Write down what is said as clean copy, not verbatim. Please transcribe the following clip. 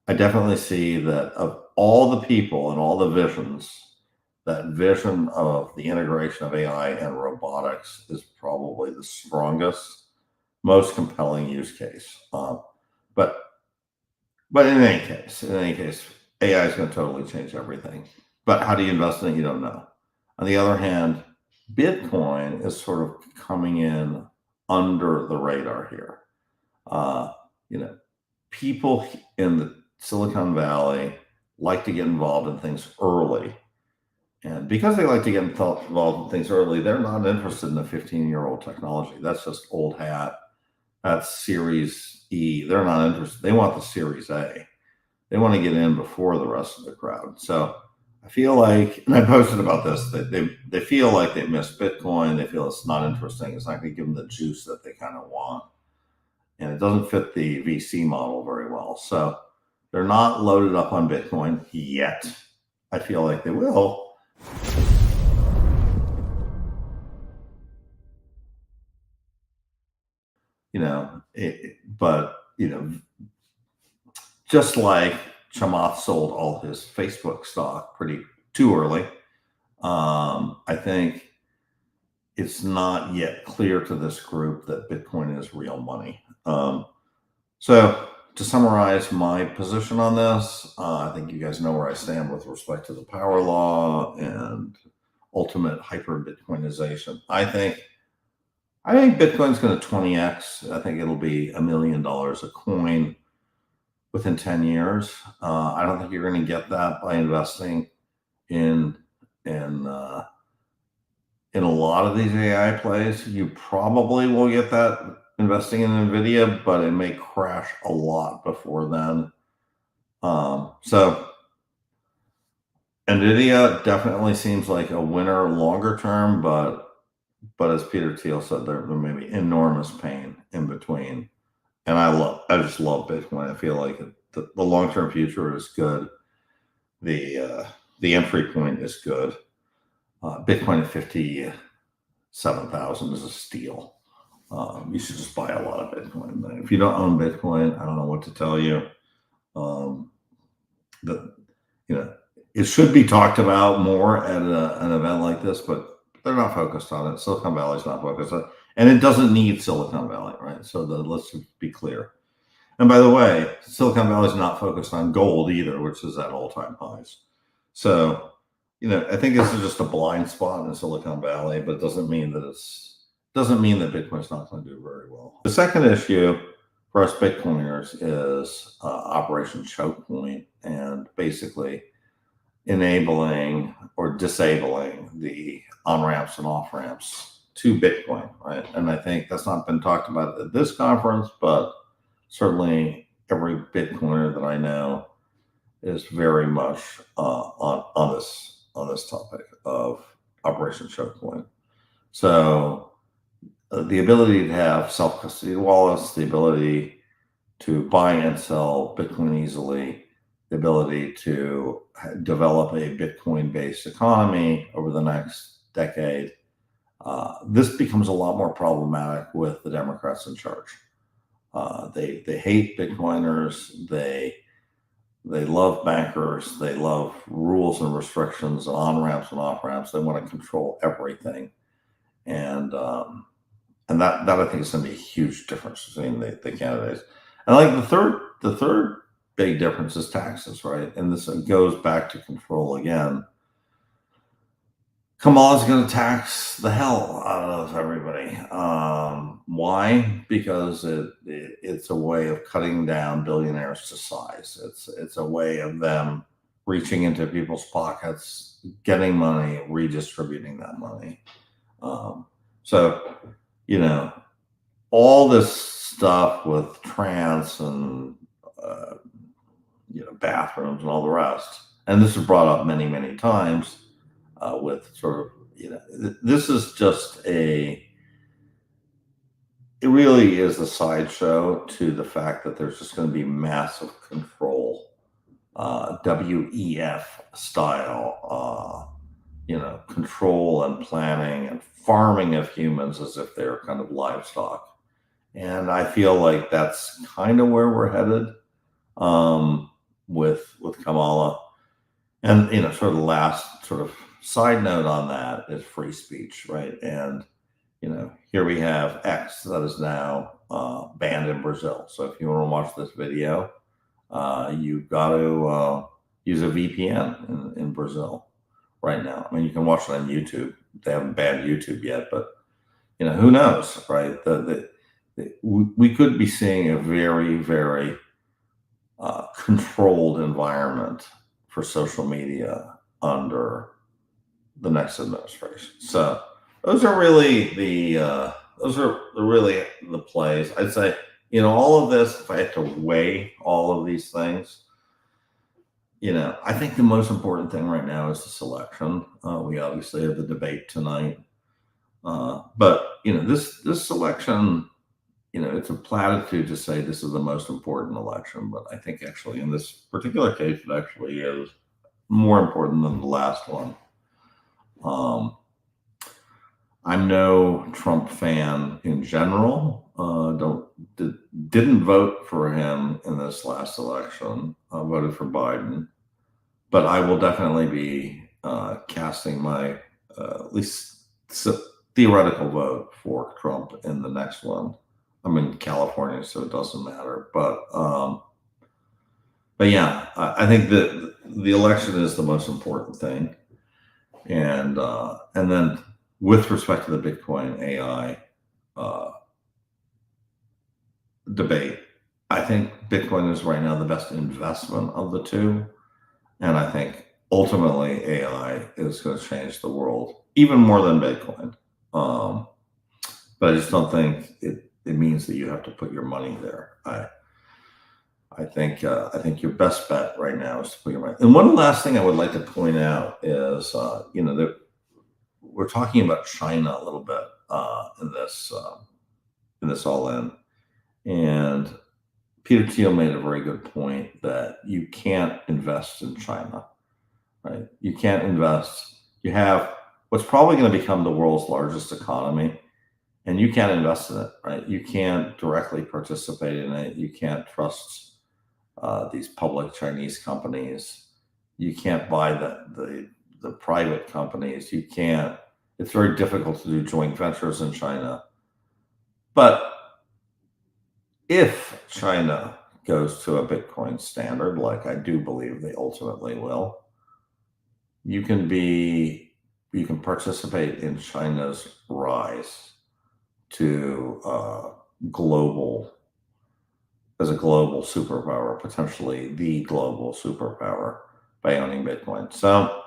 I definitely see that of all the people and all the visions, that vision of the integration of AI and robotics is probably the strongest, most compelling use case. But in any case, AI is going to totally change everything. But how do you invest in it? You don't know. On the other hand, Bitcoin is sort of coming in under the radar here. You know, people in the Silicon Valley like to get involved in things early. And because they like to get involved in things early, they're not interested in the 15-year-old technology. That's just old hat. That's Series E. They're not interested. They want the Series A. They want to get in before the rest of the crowd. So I feel like, and I posted about this, that they feel like they've missed Bitcoin. They feel it's not interesting. It's not going to give them the juice that they kind of want. And it doesn't fit the VC model very well. So they're not loaded up on Bitcoin yet. I feel like they will. But just like Chamath sold all his Facebook stock too early, I think it's not yet clear to this group that Bitcoin is real money. So to summarize my position on this, I think you guys know where I stand with respect to the power law and ultimate hyper Bitcoinization. I think Bitcoin's going to 20x. I think it'll be $1 million a coin within 10 years. I don't think you're going to get that by investing in a lot of these AI plays. You probably will get that investing in NVIDIA, but it may crash a lot before then. So NVIDIA definitely seems like a winner longer term, but as Peter Thiel said, there may be enormous pain in between. And I just love Bitcoin. I feel like the long-term future is good. The entry point is good. Bitcoin at 57,000 is a steal. You should just buy a lot of Bitcoin. If you don't own Bitcoin, I don't know what to tell you. It should be talked about more at an event like this, but they're not focused on it. Silicon Valley's not focused on it, and it doesn't need Silicon Valley, right? So let's be clear. And by the way, Silicon Valley's not focused on gold either, which is at all-time highs. So, I think this is just a blind spot in Silicon Valley, but it doesn't mean that Bitcoin's not going to do very well. The second issue for us Bitcoiners is Operation Choke Point, and basically enabling or disabling the on-ramps and off-ramps to Bitcoin, right? And I think that's not been talked about at this conference, but certainly every Bitcoiner that I know is very much on this topic of Operation Choke Point. So the ability to have self-custody wallets, the ability to buy and sell Bitcoin easily, the ability to develop a Bitcoin-based economy over the next decade, this becomes a lot more problematic with the Democrats in charge. They hate Bitcoiners. They love bankers. They love rules and restrictions and on-ramps and off-ramps. They want to control everything. And that I think is going to be a huge difference between the candidates. And like the third big difference is taxes, right? And this goes back to control again. Kamala's going to tax the hell out of everybody. Why? Because it's a way of cutting down billionaires to size. It's a way of them reaching into people's pockets, getting money, redistributing that money. So, all this stuff with trans and bathrooms and all the rest, and this is brought up many, many times with sort of, this is just it really is a sideshow to the fact that there's just going to be massive control, WEF style, control and planning and farming of humans as if they're kind of livestock. And I feel like that's kind of where we're headed. with Kamala. And sort of the last sort of side note on that is free speech, right? And here we have X that is now banned in Brazil. So if you want to watch this video, you've got to use a VPN in Brazil right now. I mean, you can watch it on YouTube. They haven't banned YouTube yet, but who knows, right? We could be seeing a very, very controlled environment for social media under the next administration. So those are really the plays. I'd say all of this. If I had to weigh all of these things, I think the most important thing right now is this election. We obviously have the debate tonight, but this election. It's a platitude to say this is the most important election, but I think actually in this particular case, it actually is more important than the last one. I'm no Trump fan in general. Didn't vote for him in this last election. I voted for Biden, but I will definitely be casting my at least theoretical vote for Trump in the next one. I'm in California, so it doesn't matter. But yeah, I think that the election is the most important thing. And then with respect to the Bitcoin AI debate, I think Bitcoin is right now the best investment of the two. And I think ultimately AI is going to change the world even more than Bitcoin. But I just don't think it means that you have to put your money there. I think your best bet right now is to put your money. And one last thing I would like to point out is that we're talking about China a little bit in this all in, and Peter Thiel made a very good point that you can't invest in China, right? You can't invest. You have what's probably going to become the world's largest economy. And you can't invest in it, right? You can't directly participate in it. You can't trust these public Chinese companies. You can't buy the private companies. You can't. It's very difficult to do joint ventures in China. But if China goes to a Bitcoin standard, like I do believe they ultimately will, you can participate in China's rise to as a global superpower, potentially the global superpower, by owning Bitcoin. So